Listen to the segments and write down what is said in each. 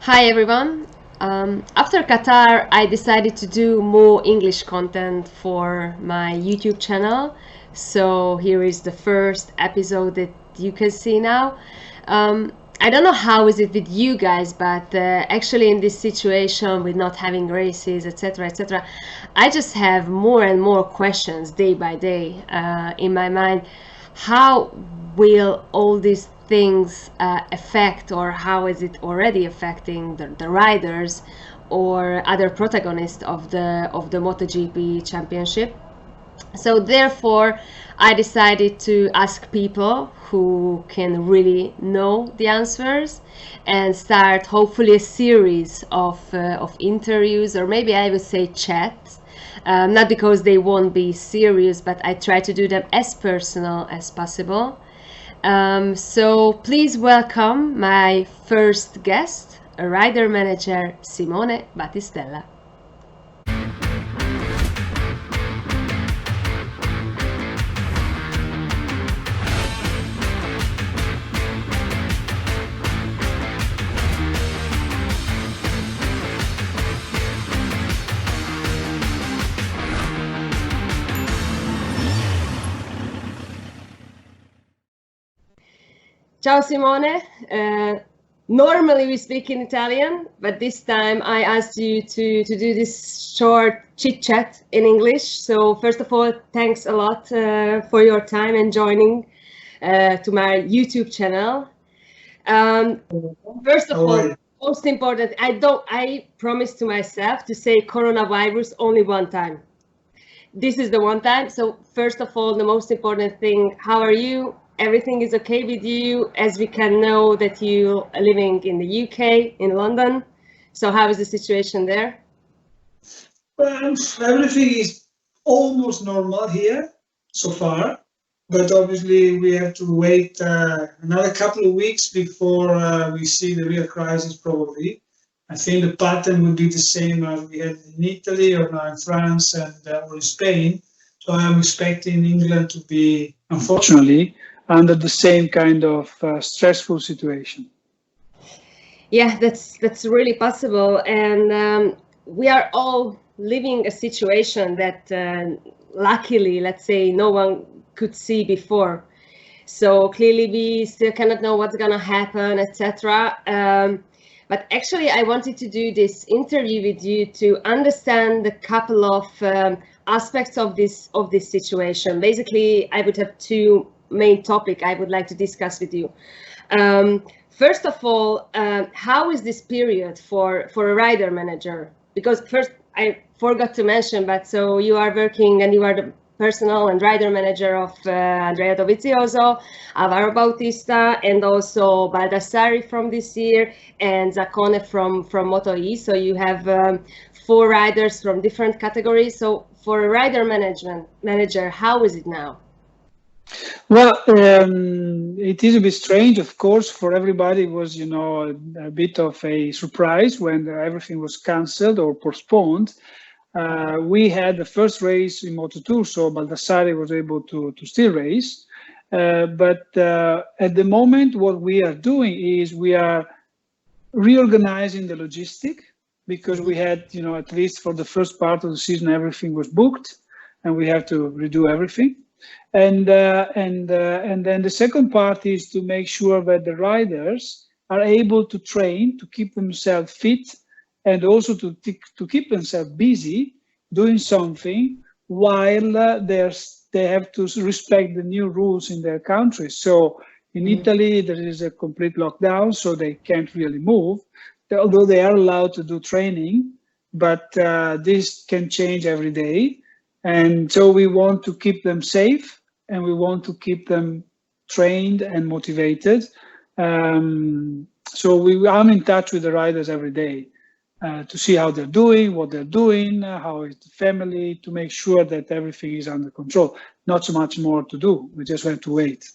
Hi everyone. After Qatar, I decided to do more English content for my YouTube channel. So here is the first episode that you can see now. I don't know how is it with you guys, but actually in this situation with not having races, etc., etc., I just have more and more questions day by day in my mind. How will all these things affect, or how is it already affecting the riders or other protagonists of the MotoGP championship? So therefore, I decided to ask people who can really know the answers and start hopefully a series of interviews, or maybe I would say chats. Not because they won't be serious, but I try to do them as personal as possible. So please welcome my first guest, a rider manager, Simone Battistella. Ciao Simone. Normally we speak in Italian, but this time I asked you to do this short chit chat in English. So first of all, thanks a lot for your time and joining to my YouTube channel. First of all, most important, I promised to myself to say coronavirus only one time. This is the one time. So first of all, the most important thing, how are you? Everything is okay with you, as we can know that you are living in the UK, in London. So how is the situation there? Everything is almost normal here so far, but obviously we have to wait another couple of weeks before we see the real crisis probably. I think the pattern will be the same as we had in Italy or now in France and or in Spain. So I'm expecting England to be, unfortunately, under the same kind of stressful situation. Yeah, that's really possible, and we are all living a situation that luckily, let's say, no one could see before. So clearly we still cannot know what's gonna happen, etc. But actually I wanted to do this interview with you to understand a couple of aspects of this situation. Basically, I would have two main topics I would like to discuss with you. First of all, how is this period for a rider manager? Because first I forgot to mention, but so you are working and you are the personal and rider manager of Andrea Dovizioso, Álvaro Bautista, and also Baldassari from this year, and Zaccone from MotoE. So you have 4 riders from different categories. So for a rider manager, how is it now? Well, it is a bit strange, of course, for everybody. It was, a bit of a surprise when everything was cancelled or postponed. We had the first race in Moto2, so Baldassari was able to still race. But at the moment, what we are doing is we are reorganizing the logistic, because we had, at least for the first part of the season, everything was booked and we have to redo everything. And then the second part is to make sure that the riders are able to train, to keep themselves fit, and also to keep themselves busy doing something while they have to respect the new rules in their country. So in Italy, there is a complete lockdown, so they can't really move, although they are allowed to do training, but this can change every day. And so we want to keep them safe, and we want to keep them trained and motivated. So I'm in touch with the riders every day to see how they're doing, what they're doing, how is the family, to make sure that everything is under control. Not so much more to do. We just have to wait.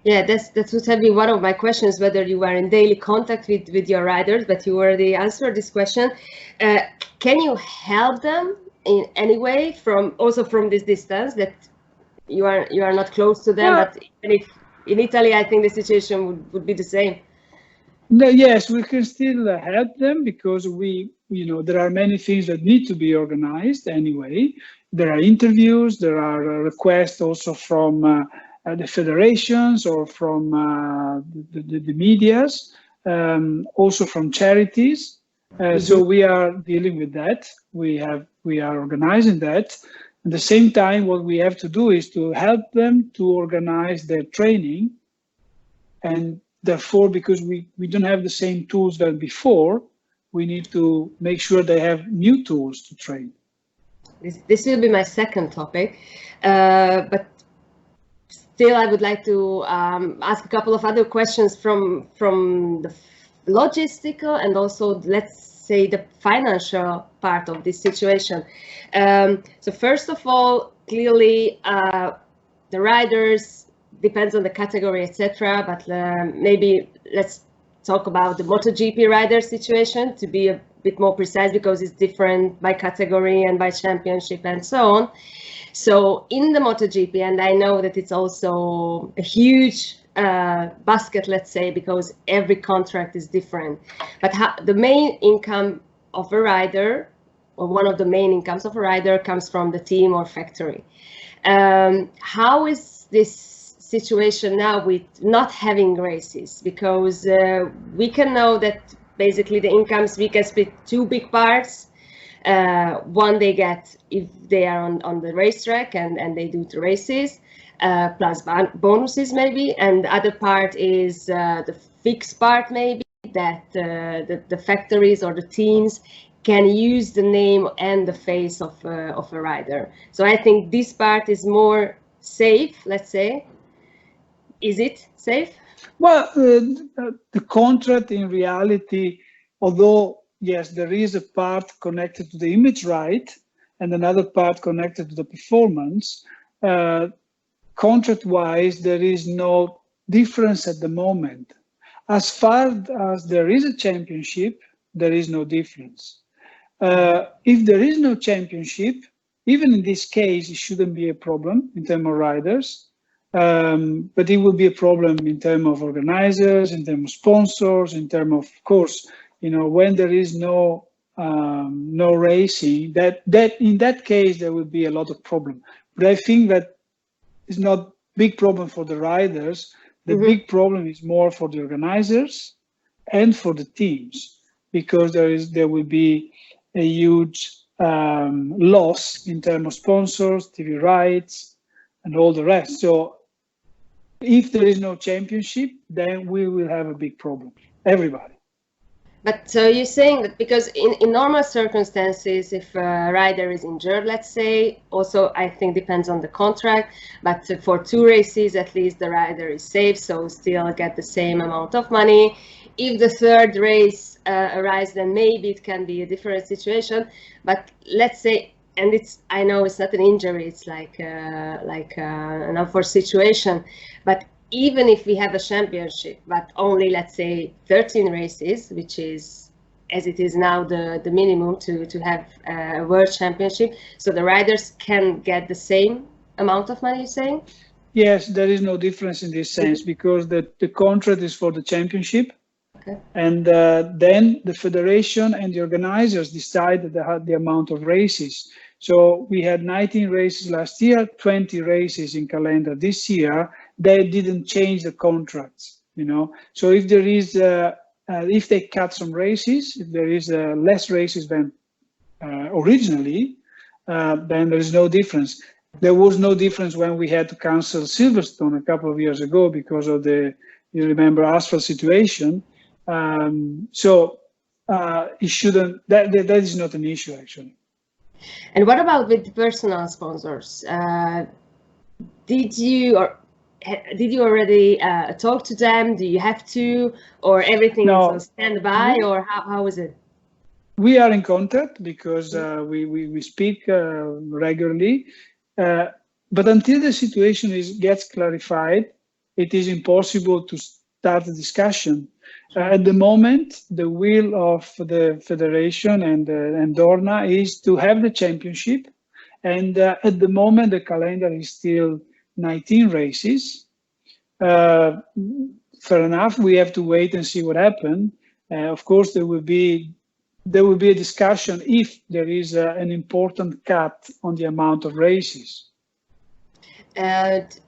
Yeah, that would have been one of my questions, whether you were in daily contact with your riders, but you already answered this question. Can you help them in any way from this distance, that you are not close to them, but even if in Italy, I think the situation would be the same. No, yes, we can still help them because there are many things that need to be organized anyway. There are interviews, there are requests also from the federations or from the medias, also from charities. So we are dealing with that. We are organizing that. At the same time, what we have to do is to help them to organize their training, and therefore, because we don't have the same tools than before, we need to make sure they have new tools to train. This will be my second topic, but still I would like to ask a couple of other questions from the logistical and also, let's say, the financial part of this situation. So first of all, clearly the riders depends on the category, etc. But maybe let's talk about the MotoGP rider situation to be a bit more precise, because it's different by category and by championship and so on. So in the MotoGP, and I know that it's also a huge basket, let's say, because every contract is different. But the main income of a rider, or one of the main incomes of a rider, comes from the team or factory. How is this situation now with not having races? Because we can know that basically the incomes, we can split two big parts. One they get if they are on the racetrack and they do the races, plus bonuses maybe, and the other part is the fixed part maybe, that the factories or the teams can use the name and the face of a rider. So I think this part is more safe, let's say. Is it safe? Well, the contract in reality, although yes, there is a part connected to the image right and another part connected to the performance. Contract-wise, there is no difference at the moment. As far as there is a championship, there is no difference. If there is no championship, even in this case, it shouldn't be a problem in terms of riders. But it will be a problem in terms of organizers, in terms of sponsors, in terms of course, when there is no racing, that in that case there will be a lot of problem. But I think that it's not big problem for the riders. The big problem is more for the organizers and for the teams, because there will be a huge loss in terms of sponsors, TV rights, and all the rest. So if there is no championship, then we will have a big problem, everybody. But so you're saying that because in normal circumstances, if a rider is injured, let's say, also I think depends on the contract, but for two races at least the rider is safe, so still get the same amount of money. If the third race arises, then maybe it can be a different situation. But let's say, and I know it's not an injury, it's like an unfortunate situation, but even if we have a championship, but only, let's say, 13 races, which is, as it is now, the minimum to have a world championship, so the riders can get the same amount of money, you're saying? Yes, there is no difference in this sense, because the contract is for the championship. Okay. And then the federation and the organizers decide the amount of races. So we had 19 races last year, 20 races in calendar this year. They didn't change the contracts, So if there is, if they cut some races, if there is less races than originally, then there is no difference. There was no difference when we had to cancel Silverstone a couple of years ago because of you remember, asphalt situation. So it shouldn't. That is not an issue actually. And what about with personal sponsors? Did you already talk to them? Do you have to, or everything is on standby, or how is it? We are in contact because we speak regularly, but until the situation gets clarified, it is impossible to start a discussion. At the moment, the will of the federation and Dorna is to have the championship, and at the moment the calendar is still 19 races. fair enough. We have to wait and see what happens. Of course, there will be a discussion if there is an important cut on the amount of races. And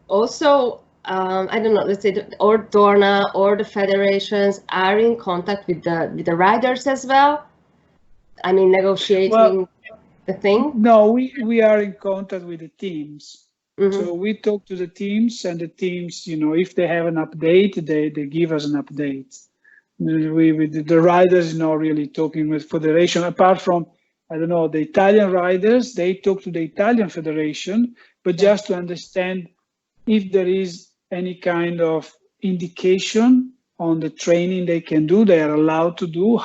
also, I don't know, let's say, or Dorna or the federations are in contact with the riders as well. I mean, negotiating the thing. No, we are in contact with the teams. Mm-hmm. So we talk to the teams, and the teams, if they have an update, they give us an update. The riders, really talking with federation. Apart from, I don't know, the Italian riders, they talk to the Italian federation, but just to understand if there is any kind of indication on the training they can do, they are allowed to do,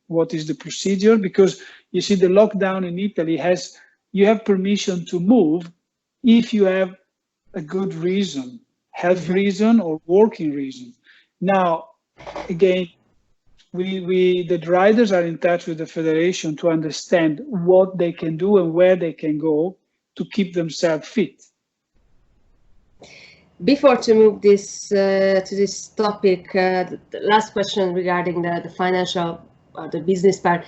what is the procedure, because you see the lockdown in Italy you have permission to move if you have a good reason, health reason or working reason. Now, again, the riders are in touch with the federation to understand what they can do and where they can go to keep themselves fit. Before to move to this topic, the last question regarding the financial, the business part.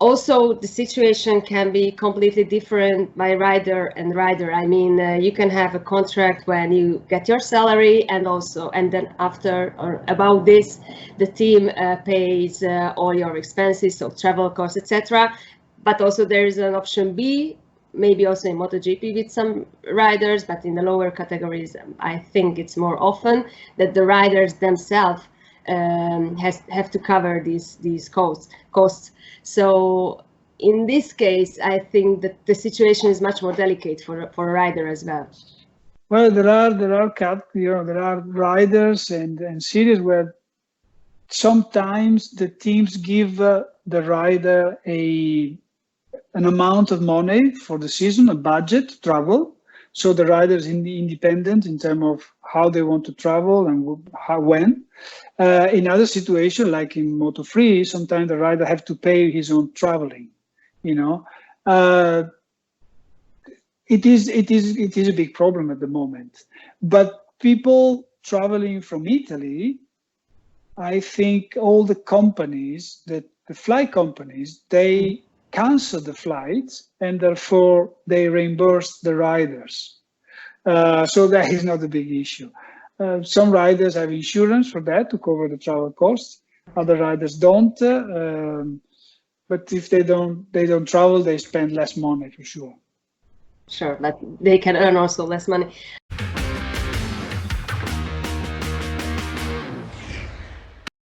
Also, the situation can be completely different by rider and rider. I mean, you can have a contract when you get your salary, and then after or about this, the team pays all your expenses, so travel costs, etc. But also there is an option B, maybe also in MotoGP with some riders, but in the lower categories, I think it's more often that the riders themselves have to cover these costs. So in this case, I think that the situation is much more delicate for a rider as well. Well, there are riders and series where sometimes the teams give the rider an amount of money for the season, a budget travel. So the rider is independent in terms of how they want to travel and when. In other situations, like in Moto3, sometimes the rider have to pay his own traveling. It is a big problem at the moment. But people traveling from Italy, I think all the companies, the flight companies, they cancel the flights and therefore they reimburse the riders. So that is not a big issue. Some riders have insurance for that to cover the travel costs. Other riders don't. But if they don't travel, they spend less money for sure. Sure, but they can earn also less money.